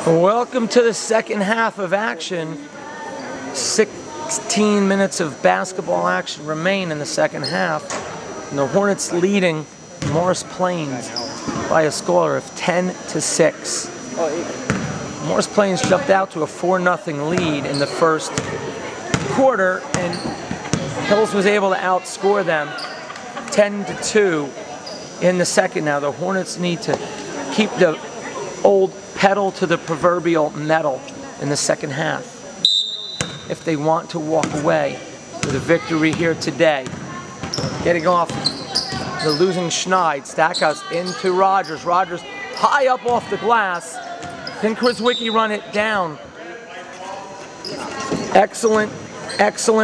Welcome to the second half of action. 16 minutes of basketball action remain in the second half. And the Hornets leading Morris Plains by a score of 10-6. Morris Plains jumped out to a 4-0 lead in the first quarter, and Hills was able to outscore them 10-2 in the second. Now the Hornets need to keep the old pedal to the proverbial metal in the second half if they want to walk away with a victory here today. Getting off the losing Schneid, Stackhouse into Rogers. Rogers high up off the glass. Can Krizwicki run it down? Excellent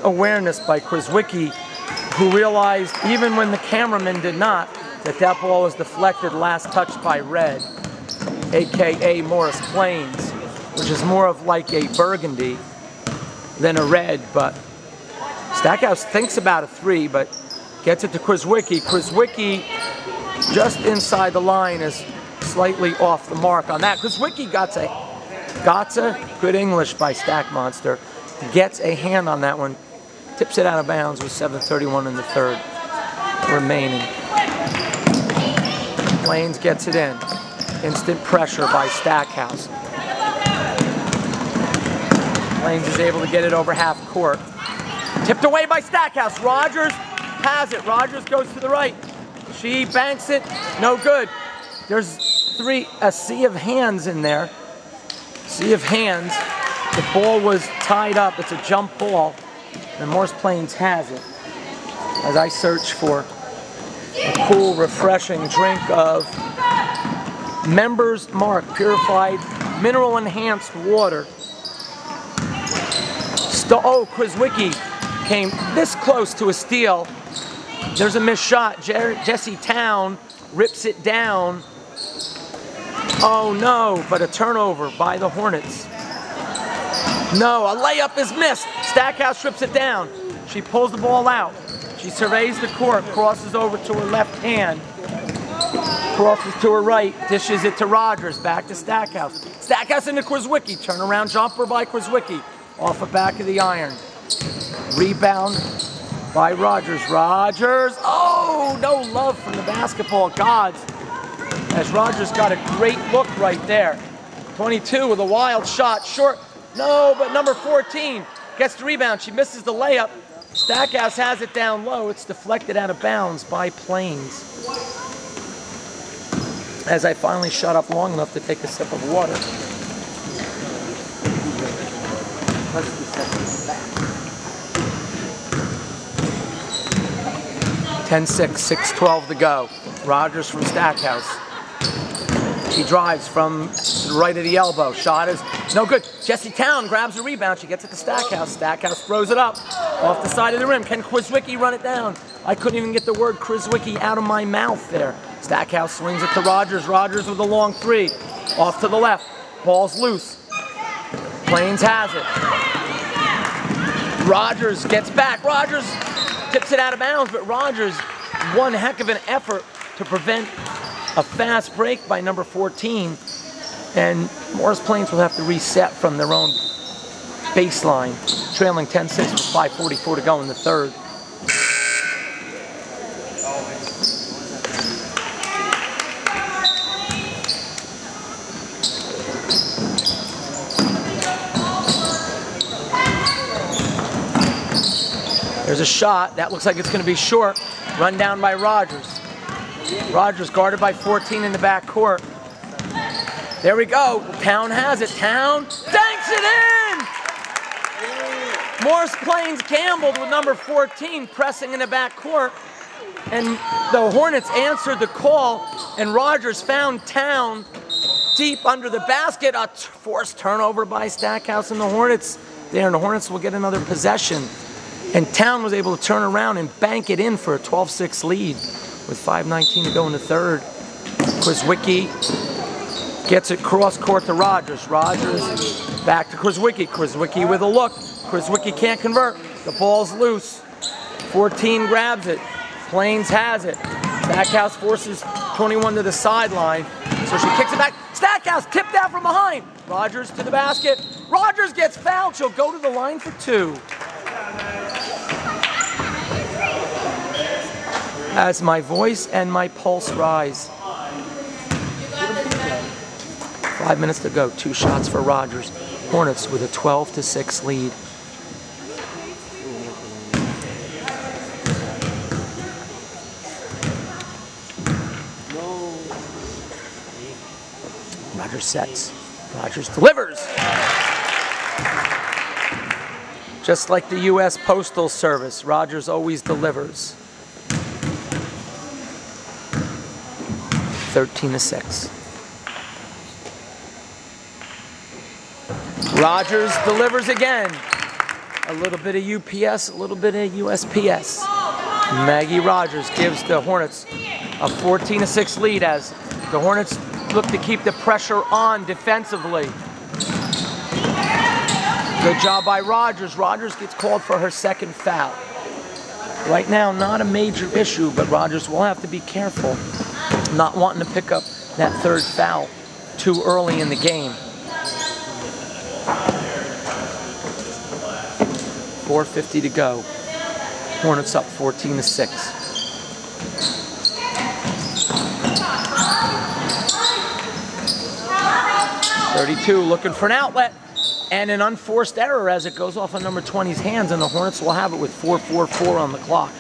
awareness by Krizwicki, who realized, even when the cameraman did not, that that ball was deflected last touched by Red, aka Morris Plains, which is more of like a burgundy than a red. But Stackhouse thinks about a three, but gets it to Krizwicki. Krizwicki just inside the line is slightly off the mark on that. Krizwicki got a good English by Stack Monster, gets a hand on that one, tips it out of bounds with 7:31 in the third remaining. Plains gets it in. Instant pressure by Stackhouse. Plains is able to get it over half court. Tipped away by Stackhouse. Rogers has it. Rogers goes to the right. She banks it. No good. There's a sea of hands in there. Sea of hands. The ball was tied up. It's a jump ball. And Morris Plains has it. As I search for a cool, refreshing drink of Members Mark purified mineral enhanced water. Krizwicki came this close to a steal. There's a missed shot. Jesse Town rips it down. Oh no, but a turnover by the Hornets. No, a layup is missed. Stackhouse rips it down. She pulls the ball out. She surveys the court, crosses over to her left hand. Crosses to her right, dishes it to Rogers, back to Stackhouse. Stackhouse into Krizwicki, turnaround jumper by Krizwicki, off the back of the iron. Rebound by Rogers. Rogers, oh, no love from the basketball gods, as Rogers got a great look right there. 22 with a wild shot, short, no, but number 14 gets the rebound. She misses the layup. Stackhouse has it down low. It's deflected out of bounds by Plains. As I finally shut up long enough to take a sip of water. 10-6, 6:12 to go. Rogers from Stackhouse. He drives from the right of the elbow. Shot is no good. Jesse Town grabs the rebound. She gets it to Stackhouse. Stackhouse throws it up off the side of the rim. Can Krizwicki run it down? I couldn't even get the word Krizwicki out of my mouth there. Stackhouse swings it to Rogers. Rogers with a long three. Off to the left. Ball's loose. Plains has it. Rogers gets back. Rogers tips it out of bounds, but Rogers, one heck of an effort to prevent a fast break by number 14. And Morris Plains will have to reset from their own baseline, trailing 10-6 with 5:44 to go in the third. There's a shot. That looks like it's going to be short. Run down by Rogers. Rogers guarded by 14 in the back court. There we go. Town has it. Town danks it in! Morris Plains gambled with number 14 pressing in the back court. And the Hornets answered the call, and Rogers found Town deep under the basket. A forced turnover by Stackhouse and the Hornets there, and the Hornets will get another possession. And Town was able to turn around and bank it in for a 12-6 lead with 5:19 to go in the third. Krizwicki gets it cross court to Rogers. Rogers back to Krizwicki. Krizwicki with a look. Krizwicki can't convert. The ball's loose. 14 grabs it. Plains has it. Stackhouse forces 21 to the sideline. So she kicks it back. Stackhouse tipped out from behind. Rogers to the basket. Rogers gets fouled. She'll go to the line for 2. As my voice and my pulse rise. 5 minutes to go. 2 shots for Rogers. Hornets with a 12-6 lead. Rogers sets. Rogers delivers. Just like the U.S. Postal Service, Rogers always delivers. 13-6. Rogers delivers again. A little bit of UPS, a little bit of USPS. Maggie Rogers gives the Hornets a 14-6 lead as the Hornets look to keep the pressure on defensively. Good job by Rogers. Rogers gets called for her 2nd foul. Right now, not a major issue, but Rogers will have to be careful not wanting to pick up that 3rd foul too early in the game. 4:50 to go. Hornets up 14-6. .32 looking for an outlet and an unforced error as it goes off on number 20's hands, and the Hornets will have it with 4:44 on the clock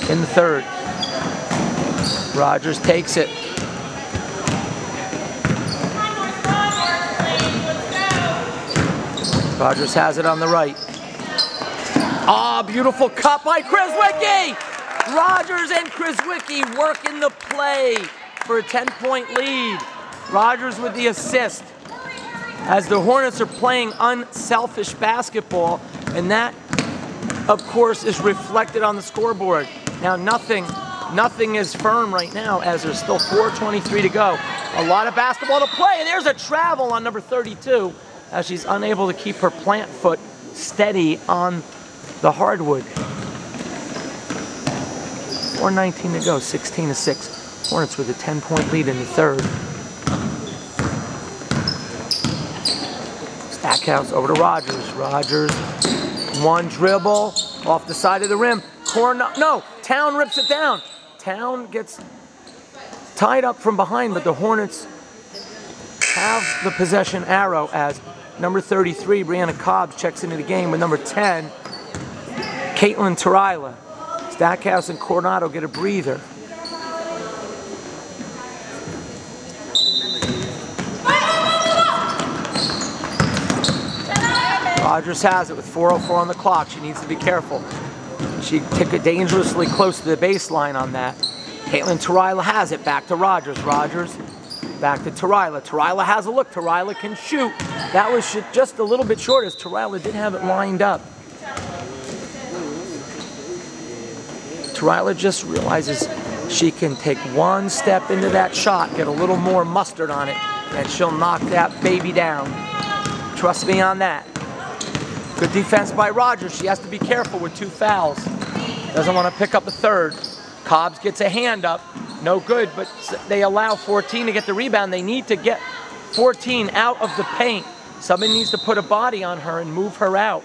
in the 3rd. Rogers takes it. Rogers has it on the right. Ah, beautiful cut by Krizwicki! Rogers and Krizwicki working the play for a 10-point lead. Rogers with the assist. As the Hornets are playing unselfish basketball, and that, of course, is reflected on the scoreboard. Now, nothing is firm right now as there's still 4:23 to go. A lot of basketball to play, and there's a travel on number 32 as she's unable to keep her plant foot steady on the hardwood. 4:19 to go, 16-6. Hornets with a 10-point lead in the 3rd. Stackhouse over to Rogers. Rogers, one dribble off the side of the rim. No, Town rips it down. Town gets tied up from behind, but the Hornets have the possession arrow as number 33, Brianna Cobbs, checks into the game with number 10, Caitlin Turila. Stackhouse and Coronado get a breather. Rogers has it with 4:04 on the clock. She needs to be careful. She took it dangerously close to the baseline on that. Caitlin Turila has it. Back to Rogers. Rogers back to Turila. Turila has a look. Turila can shoot. That was just a little bit short as Turila did have it lined up. Turila just realizes she can take one step into that shot, get a little more mustard on it, and she'll knock that baby down. Trust me on that. Good defense by Rogers. She has to be careful with 2 fouls. Doesn't want to pick up a 3rd. Cobbs gets a hand up. No good, but they allow 14 to get the rebound. They need to get 14 out of the paint. Somebody needs to put a body on her and move her out.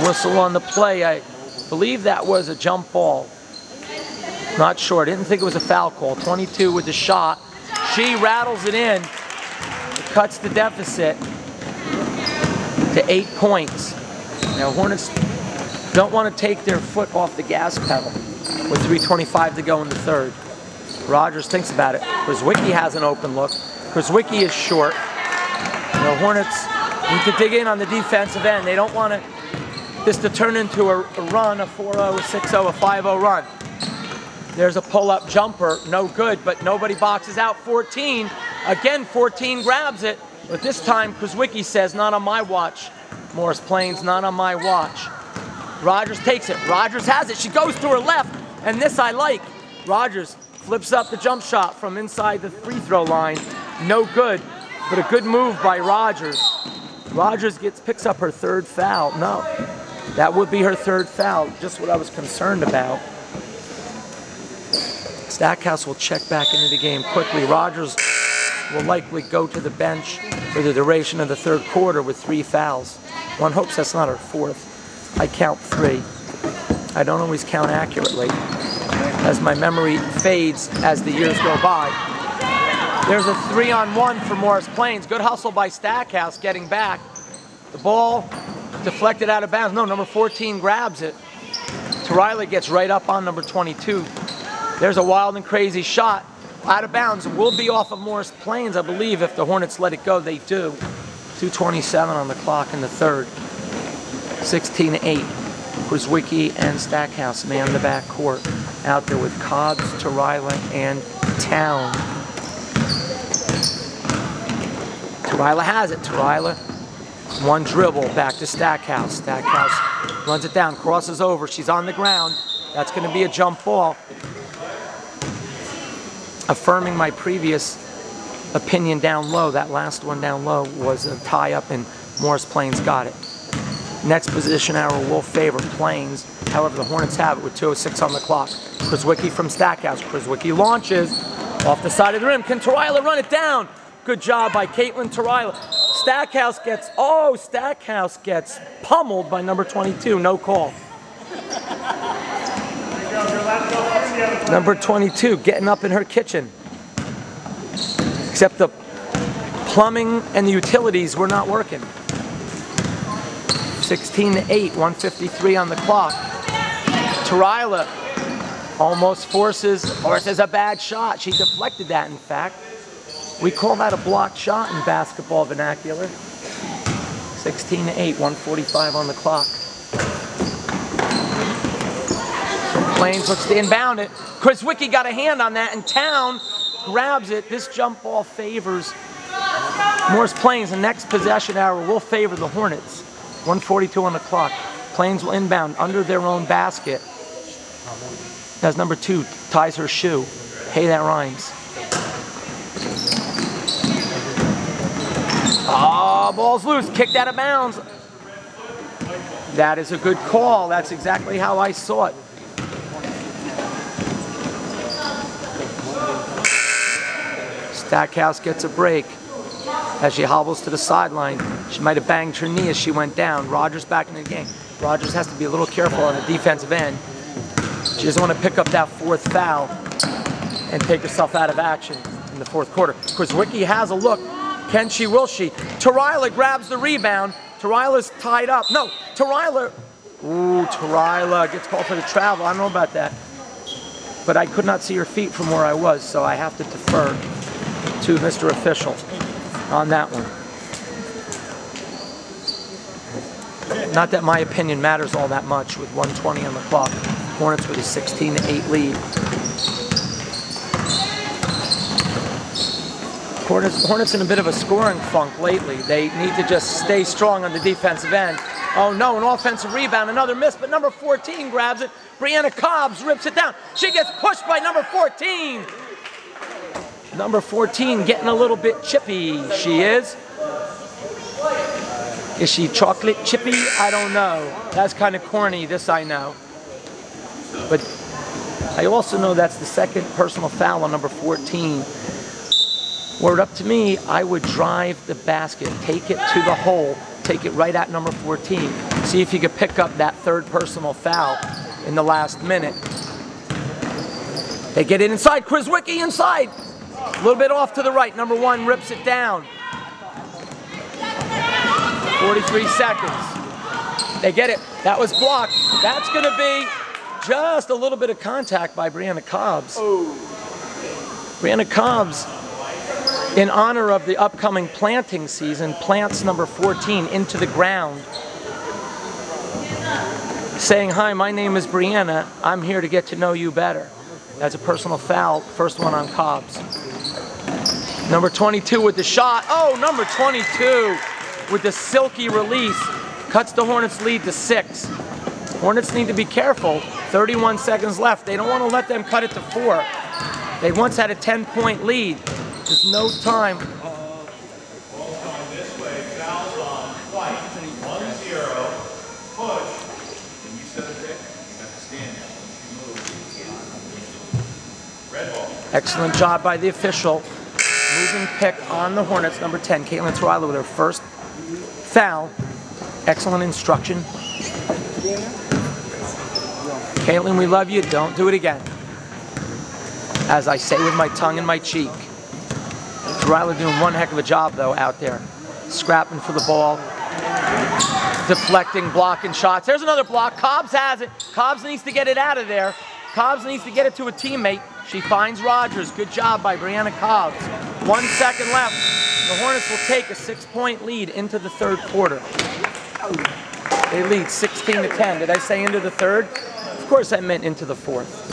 Whistle on the play. I believe that was a jump ball. Not sure. I didn't think it was a foul call. 22 with the shot. She rattles it in. It cuts the deficit to 8 points. Now Hornets don't want to take their foot off the gas pedal with 3:25 to go in the 3rd. Rogers thinks about it. Krizwicki has an open look. Krizwicki is short. The Hornets need to dig in on the defensive end. They don't want this to turn into a run, a 4-0, a 6-0, a 5-0 run. There's a pull-up jumper, no good, but nobody boxes out 14. Again, 14 grabs it, but this time Krizwicki says, not on my watch. Morris Plains, not on my watch. Rogers takes it. Rogers has it. She goes to her left, and this I like. Rogers flips up the jump shot from inside the free throw line. No good, but a good move by Rogers. Rogers picks up her 3rd foul. No, that would be her 3rd foul, just what I was concerned about. Stackhouse will check back into the game quickly. Rogers will likely go to the bench for the duration of the third quarter with 3 fouls. One hopes that's not her 4th. I count 3. I don't always count accurately, as my memory fades as the years go by. There's a 3-on-1 for Morris Plains. Good hustle by Stackhouse getting back. The ball deflected out of bounds. No, number 14 grabs it. Turila gets right up on number 22. There's a wild and crazy shot. Out of bounds. Will be off of Morris Plains, I believe. If the Hornets let it go, they do. 2:27 on the clock in the third. 16-8. Krzwicki and Stackhouse man the back court. Out there with Cobbs, Turila, and Town. Turila has it. Turila, one dribble back to Stackhouse. Stackhouse runs it down, crosses over. She's on the ground. That's going to be a jump ball. Affirming my previous opinion down low, that last one down low was a tie-up and Morris Plains got it. Next position arrow will favor Plains. However, the Hornets have it with 2:06 on the clock. Krzwicki from Stackhouse. Krzwicki launches off the side of the rim. Can Turila run it down? Good job by Caitlin Turila. Stackhouse gets pummeled by number 22. No call. Number 22 getting up in her kitchen. Except the plumbing and the utilities were not working. 16-8, 1:53 on the clock. Turila almost forces a bad shot. She deflected that, in fact. We call that a blocked shot in basketball vernacular. 16-8, 1:45 on the clock. Plains looks to inbound it. Krzwicki got a hand on that, and Town grabs it. This jump ball favors Morris Plains. The next possession arrow will favor the Hornets. 1:42 on the clock. Plains will inbound under their own basket. As number 2 ties her shoe. Hey, that rhymes. Oh, ball's loose. Kicked out of bounds. That is a good call. That's exactly how I saw it. Stackhouse gets a break as she hobbles to the sideline. She might have banged her knee as she went down. Rogers back in the game. Rogers has to be a little careful on the defensive end. She doesn't want to pick up that 4th foul and take herself out of action in the 4th quarter. Krzwicki has a look. Can she? Will she? Turila grabs the rebound. Turila's tied up. No, Turila. Ooh, Turila gets called for the travel. I don't know about that. But I could not see her feet from where I was, so I have to defer to Mr. Official on that one. Not that my opinion matters all that much with 1:20 on the clock. Hornets with a 16-8 lead. Hornets in a bit of a scoring funk lately. They need to just stay strong on the defensive end. Oh no, an offensive rebound, another miss, but number 14 grabs it. Brianna Cobbs rips it down. She gets pushed by number 14. Number 14 getting a little bit chippy, she is. Is she chocolate chippy? I don't know. That's kind of corny, this I know. But I also know that's the 2nd personal foul on number 14. Were it up to me, I would drive the basket, take it to the hole, take it right at number 14. See if you could pick up that 3rd personal foul in the last minute. They get it inside. Krzwicki inside. A little bit off to the right. Number 1 rips it down. 43 seconds. They get it. That was blocked. That's going to be just a little bit of contact by Brianna Cobbs. Oh. Brianna Cobbs, in honor of the upcoming planting season, plants number 14 into the ground, saying, "Hi, my name is Brianna. I'm here to get to know you better." That's a personal foul. First one on Cobbs. Number 22 with the shot. Oh, number 22 with the silky release. Cuts the Hornets lead to 6. Hornets need to be careful. 31 seconds left. They don't want to let them cut it to 4. They once had a 10-point lead. There's no time. Red Excellent job by the official. Moving pick on the Hornets, number 10, Caitlin Twyla with her first foul. Excellent instruction. Caitlin, we love you. Don't do it again. As I say with my tongue in my cheek. Twyla doing one heck of a job, though, out there. Scrapping for the ball. Deflecting, blocking shots. There's another block. Cobbs has it. Cobbs needs to get it out of there. Cobbs needs to get it to a teammate. She finds Rogers. Good job by Brianna Cobbs. 1 second left. The Hornets will take a 6-point lead into the third quarter. They lead 16-10. Did I say into the third? Of course I meant into the fourth.